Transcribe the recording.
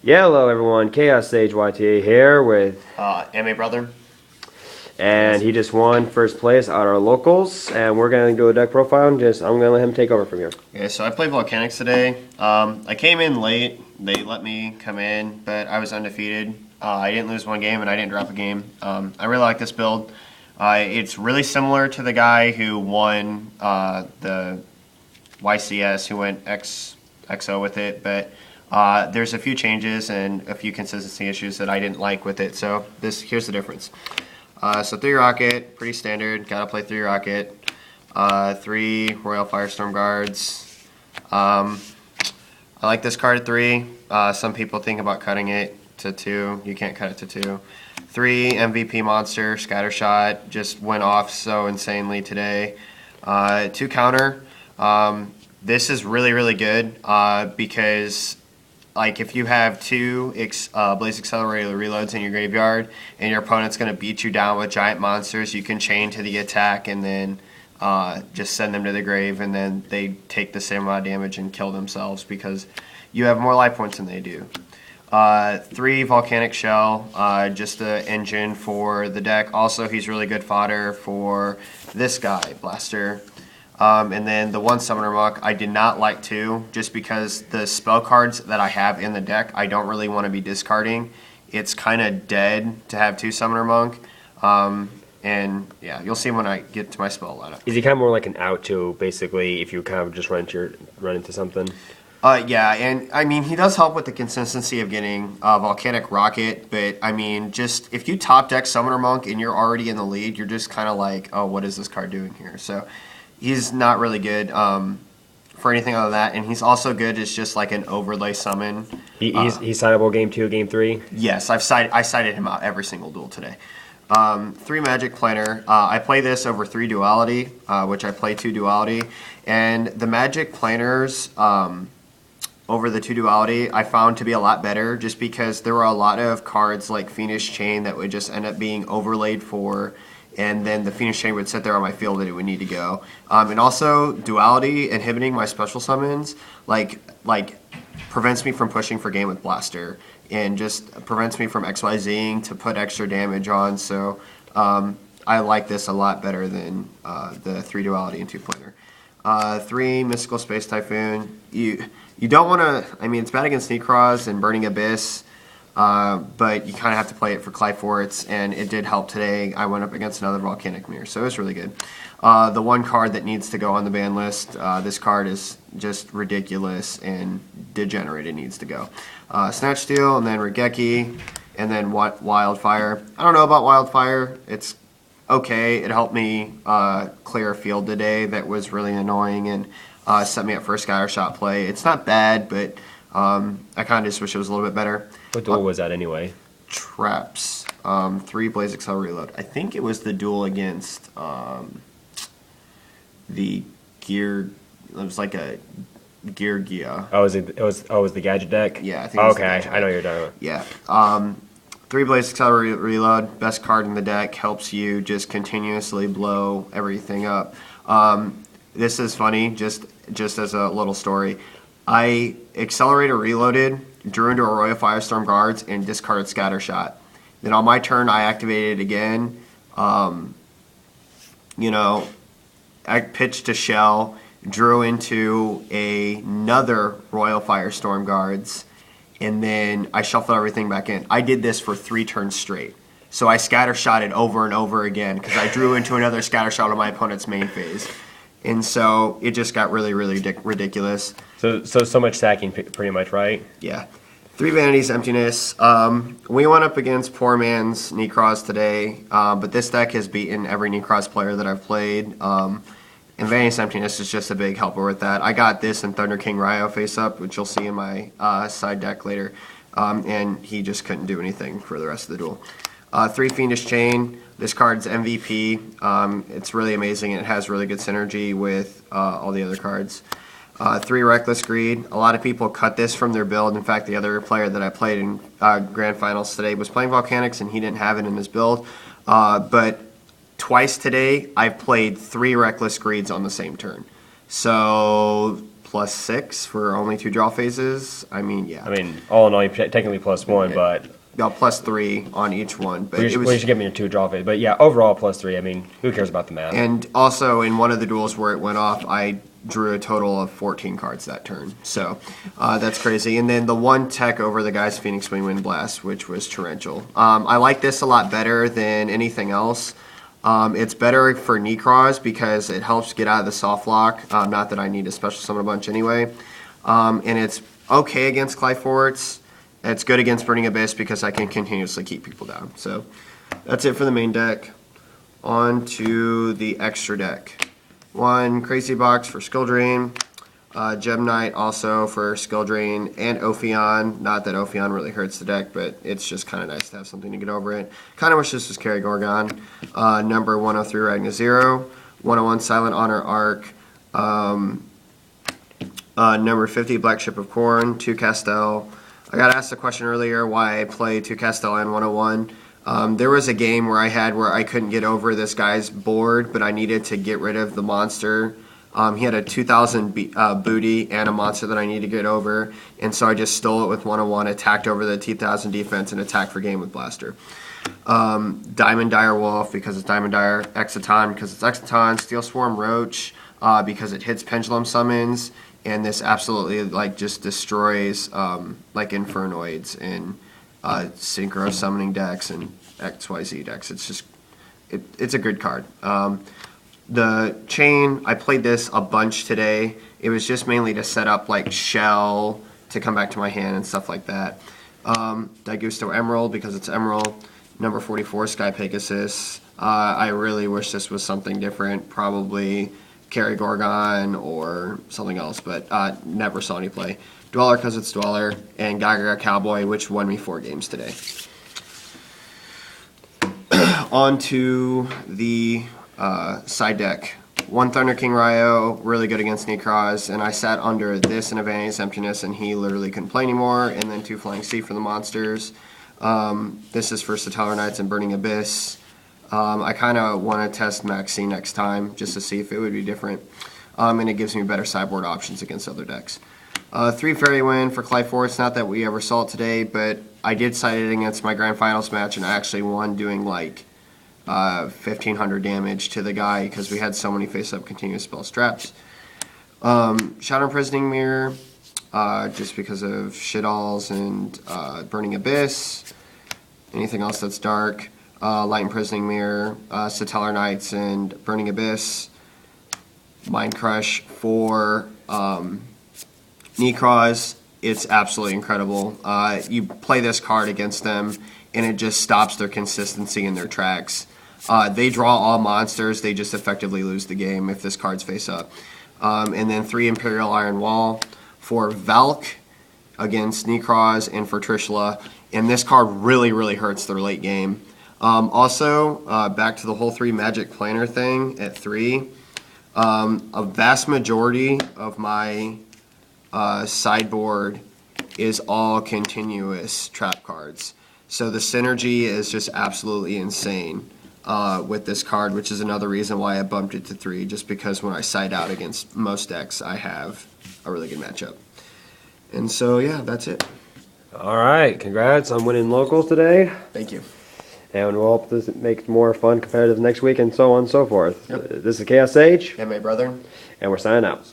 Yeah, hello everyone. Chaos Sage YTA here with, MA Brothern. and he just won first place at our locals, and we're gonna do a deck profile. And I'm gonna let him take over from here. Okay, so I played Volcanics today. I came in late. They let me come in, but I was undefeated. I didn't lose one game, and I didn't drop a game. I really like this build. It's really similar to the guy who won the YCS, who went XO with it, but there's a few changes and a few consistency issues that I didn't like with it. So here's the difference. So 3 Rocket, pretty standard. Gotta play 3 Rocket. 3 Royal Firestorm Guards. I like this card at 3. Some people think about cutting it to 2. You can't cut it to 2. 3 MVP Monster, Scattershot. Just went off so insanely today. 2 Counter. This is really, really good because like if you have 2 Blaze Accelerator reloads in your graveyard and your opponent's going to beat you down with giant monsters, you can chain to the attack and then just send them to the grave, and then they take the same amount of damage and kill themselves because you have more life points than they do. 3 Volcanic Shell, just an engine for the deck. Also, he's really good fodder for this guy, Blaster. And then the 1 Summoner Monk, I did not like 2, just because the spell cards that I have in the deck, I don't really want to be discarding. It's kind of dead to have 2 Summoner Monk. And yeah, you'll see when I get to my spell lineup. Is he kind of more like an out to basically if you kind of just run into something? Yeah, and I mean, he does help with the consistency of getting Volcanic Rocket, but I mean, just if you top deck Summoner Monk and you're already in the lead, you're just kind of like, oh, what is this card doing here? So he's not really good for anything other than that, and he's also good as just like an overlay summon. He's signable game 2, game 3? Yes, I cited him out every single duel today. 3 Magic Planner. I play this over 3 Duality, which I play 2 Duality, and the Magic Planners over the 2 Duality I found to be a lot better just because there were a lot of cards like Fiendish Chain that would just end up being overlaid for, and then the Fiendish Chain would sit there on my field and it would need to go. And also Duality inhibiting my special summons like prevents me from pushing for game with Blaster and just prevents me from XYZing to put extra damage on. So I like this a lot better than the 3 Duality and 2 Planner. 3 Mystical Space Typhoon. You don't want to, I mean, it's bad against Necroz and Burning Abyss, but you kind of have to play it for Clyforts, and it did help today. I went up against another Volcanic Mirror, so it was really good. The one card that needs to go on the ban list, this card is just ridiculous and degenerate. It needs to go. Snatch Steal, and then Regeki, and then Wildfire. I don't know about Wildfire. It's okay. It helped me clear a field today that was really annoying and set me up for a Scattershot play. It's not bad, but I kind of just wish it was a little bit better. What duel was that anyway? Traps. 3 Blaze Excel Reload. I think it was the duel against the Gear. It was like a Gear Gia. Oh, it was the gadget deck? Yeah, I think it was the gadget deck. I know what you're talking about. Yeah. 3 Blaze Excel Reload. Best card in the deck. Helps you just continuously blow everything up. This is funny, just as a little story. I Accelerator Reloaded, drew into a Royal Firestorm Guards, and discarded Scattershot. Then on my turn, I activated it again. I pitched a shell, drew into another Royal Firestorm Guards, and then I shuffled everything back in. I did this for 3 turns straight. So I Scattershotted over and over again because I drew into another Scattershot on my opponent's main phase. And so it just got really, really ridiculous. So much stacking, pretty much, right? Yeah. 3 Vanity's Emptiness. We went up against poor man's Necroz today, but this deck has beaten every Necroz player that I've played. And Vanity's Emptiness is just a big helper with that. I got this and Thunder King Ryo face up, which you'll see in my side deck later. And he just couldn't do anything for the rest of the duel. 3 Fiendish Chain. This card's MVP. It's really amazing. It has really good synergy with all the other cards. 3 Reckless Greed. A lot of people cut this from their build. In fact, the other player that I played in Grand Finals today was playing Volcanics, and he didn't have it in his build. But twice today, I've played 3 Reckless Greeds on the same turn. So +6 for only 2 draw phases. I mean, yeah. I mean, all in all, you technically +1, but Yeah, +3 on each one. But we it was, should give me your 2 draw phase. But yeah, overall +3. I mean, who cares about the math? and also in one of the duels where it went off, I drew a total of 14 cards that turn. So that's crazy. And then the one tech over the guy's Phoenix Wing Wind Blast, which was Torrential. I like this a lot better than anything else. It's better for Necroz because it helps get out of the soft lock. Not that I need to special summon a bunch anyway. And it's okay against Clyforts. It's good against Burning Abyss because I can continuously keep people down. So that's it for the main deck. On to the extra deck. 1 Crazy Box for Skill Drain. Gem Knight also for Skill Drain, and Ophion. Not that Ophion really hurts the deck, but it's just kind of nice to have something to get over it. Kind of wish this was Carry Gorgon. Number 103 Ragna 0. 101 Silent Honor Arc. Number 50 Black Ship of Corn. 2 Castel. I got asked a question earlier why I play 2 Castel and 101. There was a game where I couldn't get over this guy's board, but I needed to get rid of the monster. He had a 2,000 booty and a monster that I needed to get over, and so I just stole it with 101, attacked over the 2,000 defense, and attacked for game with Blaster. Diamond Dire Wolf because it's Diamond Dire, Exciton because it's Exciton, Steel Swarm Roach because it hits Pendulum Summons, and this absolutely like just destroys like Infernoids and Synchro Summoning decks and XYZ decks. It's just it's a good card. The Chain, I played this a bunch today. It was just mainly to set up like Shell to come back to my hand and stuff like that. Daigusto Emerald because it's Emerald. Number 44 Sky Pegasus. I really wish this was something different, probably Carry Gorgon or something else, but never saw any play. Dweller because it's Dweller, and Gaga Cowboy, which won me 4 games today. On to the side deck. 1 Thunder King Ryo, really good against Necroz, and I sat under this and a Vanity's Emptiness, and he literally couldn't play anymore, and then 2 Flying Sea for the monsters. This is for Satellar Knights and Burning Abyss. I kind of want to test Maxi next time, just to see if it would be different, and it gives me better sideboard options against other decks. 3 Fairy Wind for Clyforts, not that we ever saw it today, but I did side it against my Grand Finals match, and I actually won doing like 1,500 damage to the guy because we had so many face-up continuous spell straps. Shadow Imprisoning Mirror, just because of Shittalls and Burning Abyss. Anything else that's dark. Light Imprisoning Mirror, Satellar Knights and Burning Abyss. Mind Crush for Necroz. It's absolutely incredible. You play this card against them, and it just stops their consistency in their tracks. They draw all monsters. They just effectively lose the game if this card's face up. And then 3 Imperial Iron Wall for Valk against Necroz and for Trishula. And this card really, really hurts their late game. Also, back to the whole 3 Magic Planner thing at 3. A vast majority of my sideboard is all continuous trap cards. So the synergy is just absolutely insane with this card, which is another reason why I bumped it to 3, just because when I side out against most decks, I have a really good matchup. And so, yeah, that's it. All right, congrats on winning locals today. Thank you. And we'll hope this makes more fun competitive next week and so on and so forth. Yep. This is Chaos Sage. And my brother. And we're signing out.